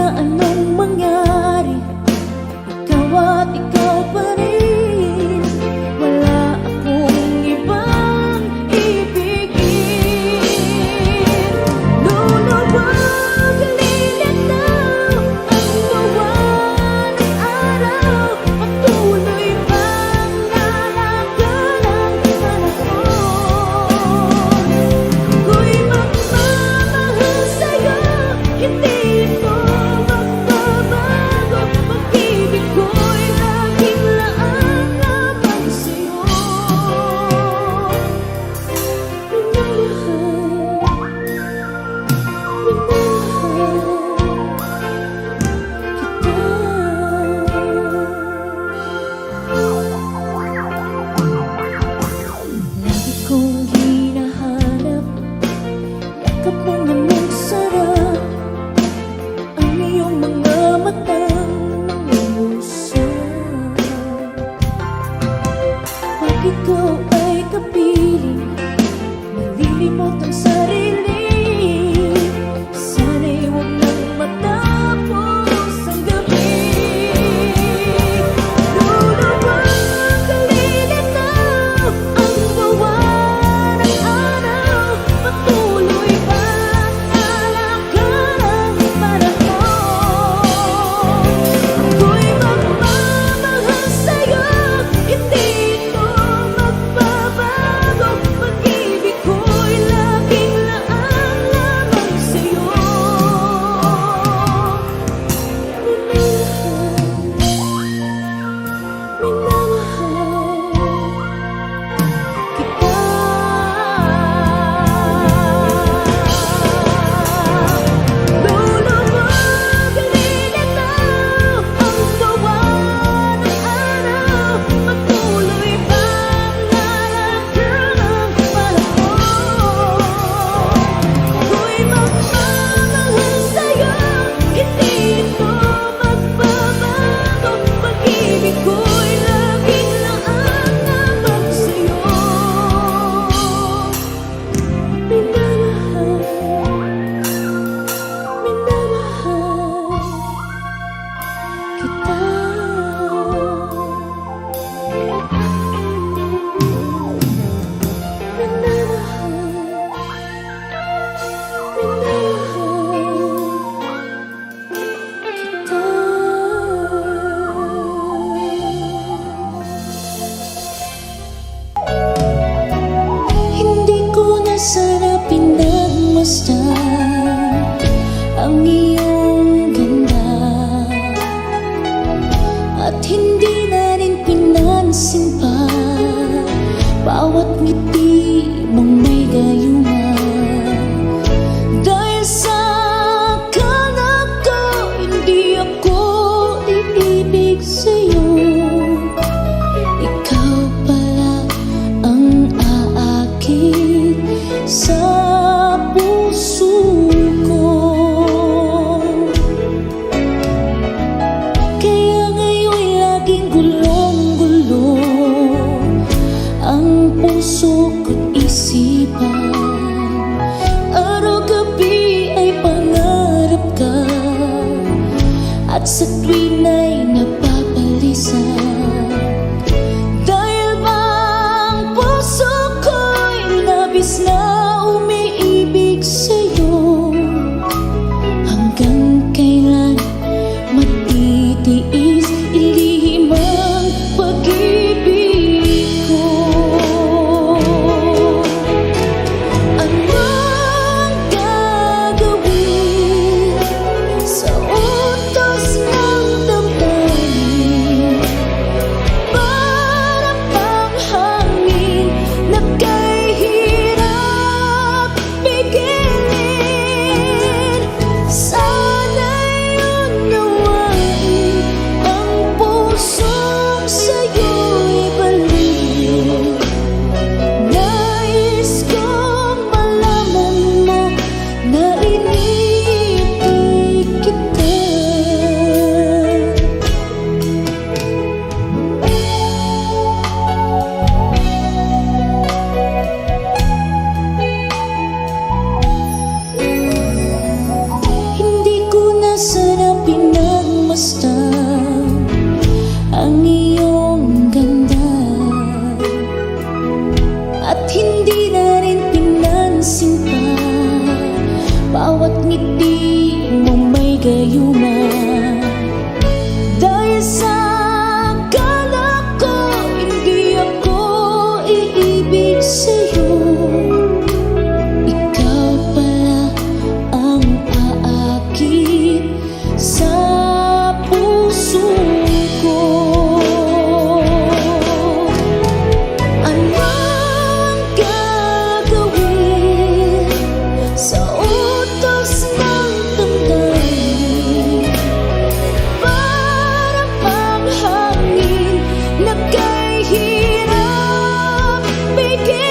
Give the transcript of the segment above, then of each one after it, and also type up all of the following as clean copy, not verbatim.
na anong mangyari, ikaw at ikaw pa rin. Wala akong ibang ibigin. Luluwag, lilitaw ang gawa ng araw. Patuloy bang lalagan ang panahon? Ako'y magmamahal sa'yo, hindi ito magbabago. Pag-ibig ko'y laging laan lamang sa'yo. Lagi kong hinahanap, yakap mong anong sarap, ang iyong mga matang nangungusap. Pag ikaw ay kapiling, nalilimot ang sarili. Sana'y huwag nang matapos ang gabi. Luluwag, lilitaw ang gawa ng araw. Patuloy bang lalagan ang panahon? Ako'y magmamahal sa'yo, hindi ito magbabago. Pag-ibig ko'y laging laan lamang sa'yo. Luluwag, lilitaw ang gawa ng araw. Patuloy bang lalagan ang panahon? Ako'y magmamahal sa'yo, hindi ito magbabago. Pag-ibig ko'y laging laan lamang sa'yo. Minamahal, minamahal kita. Hindi ko na sana pinagmasdan ang iyong ganda, at hindi na rin pinansin pa bawat ngiti mong may gayungan. Dahil sa akala ko, hindi ako iibig sa'yo. Ikaw pala ang aakit sa puso ko. Kaya ngayon'y laging gulong-gulo ang puso ko't isipan. Araw-gabi ay pangarap ka, at sa tuwin ay napapalisan. Dahil bang puso ko'y labis na umiibig sa'yo. Hanggang kailan matitiis ilihim ang pag-ibig ko? Anong gagawin sa utos na ngiti mo may gayuma. Dahil sa akala ko hindi ako iibig sa'yo, ikaw pala ang aakit sa puso ko. Ano ang gagawin sa utos ng damdamin? Para bang hangin na kay hirap pigilin.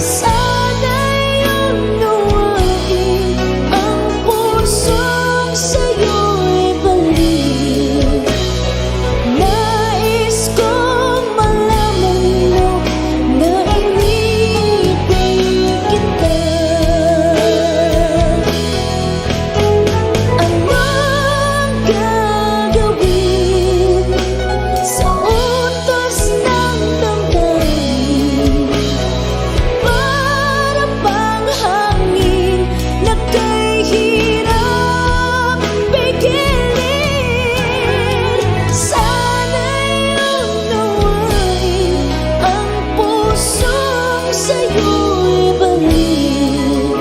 Sana'y unawain ang pusong sa'yo'y balik. Nais kong malaman mo na inibig kita. Ano ang gagawin sa utos ng damdamin? Para bang hangin na kay hirap pigilin. Sana'y unawain ang pusong sa'yo'y balik.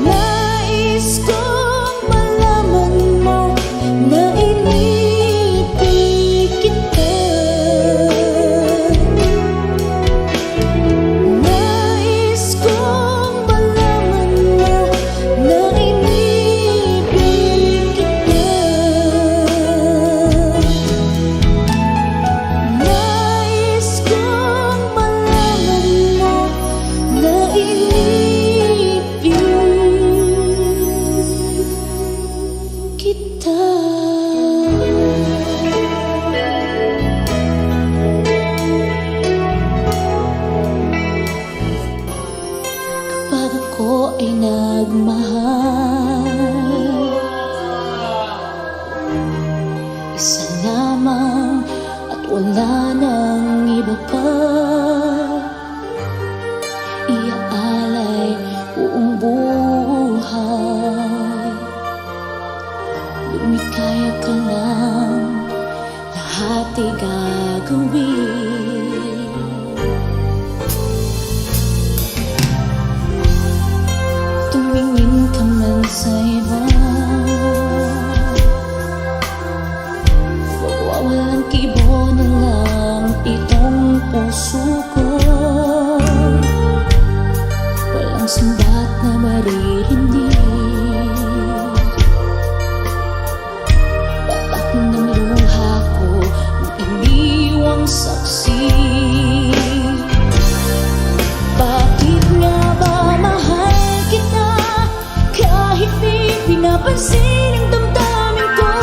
Nais kong malaman mo na inibig kita. Nais kong malaman mo na inibig kita. Nais kong malaman mo na inibig kita. Kapag ako ay nagmahal, isa lamang at wala nang iba pa. Iaalay buong buhay, lumikaya ka lang, lahat ay gagawin. Tumingin ka man sa iba, wawalang kibo na lang itong puso ko. Walang sumbat na maririnig, tatak ng luha ko ang iniwang saksi. Bakit nga ba mahal kita kahit di pinapansin ang damdamin ko?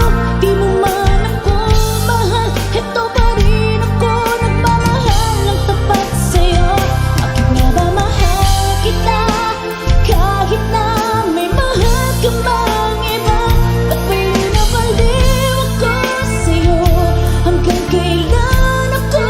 Di mo man ako mahal, eto pa rin ako nagmamahal ng tapat sa'yo. Bakit nga ba mahal kita kahit na may mahal ka bang iba? Ba't ba'y nabaliw ako sa'yo? Hanggang kailan ako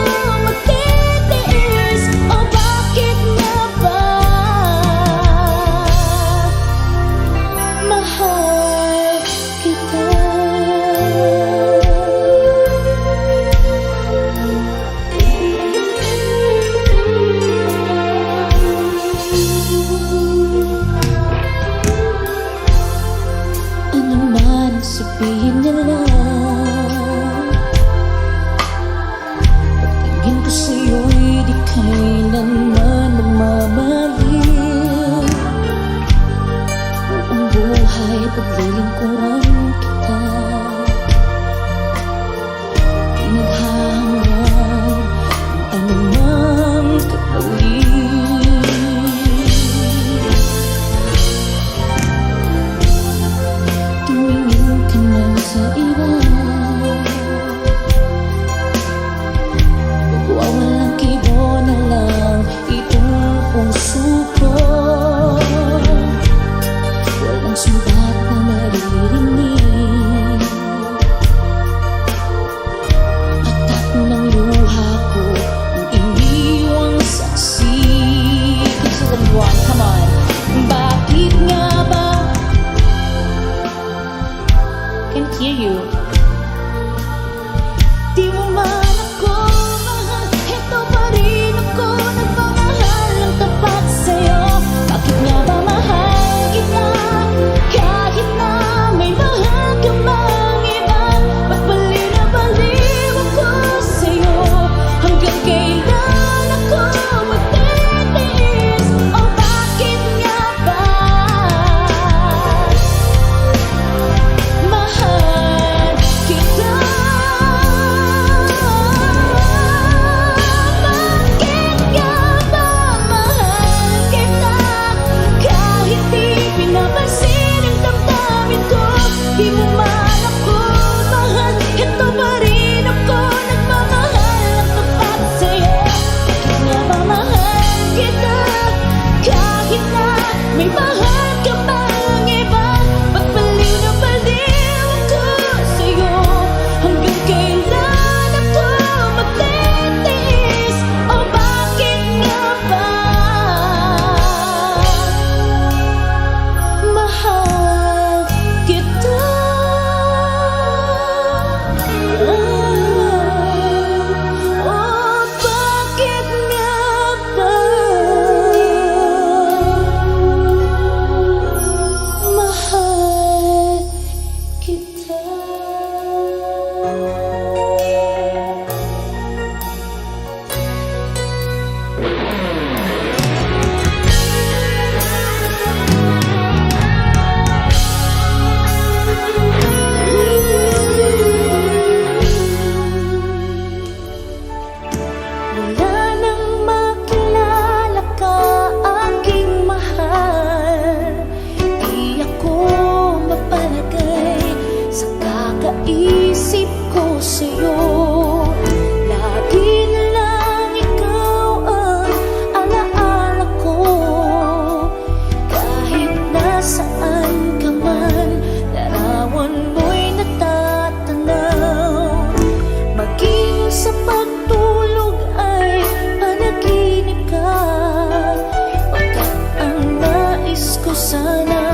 ko sana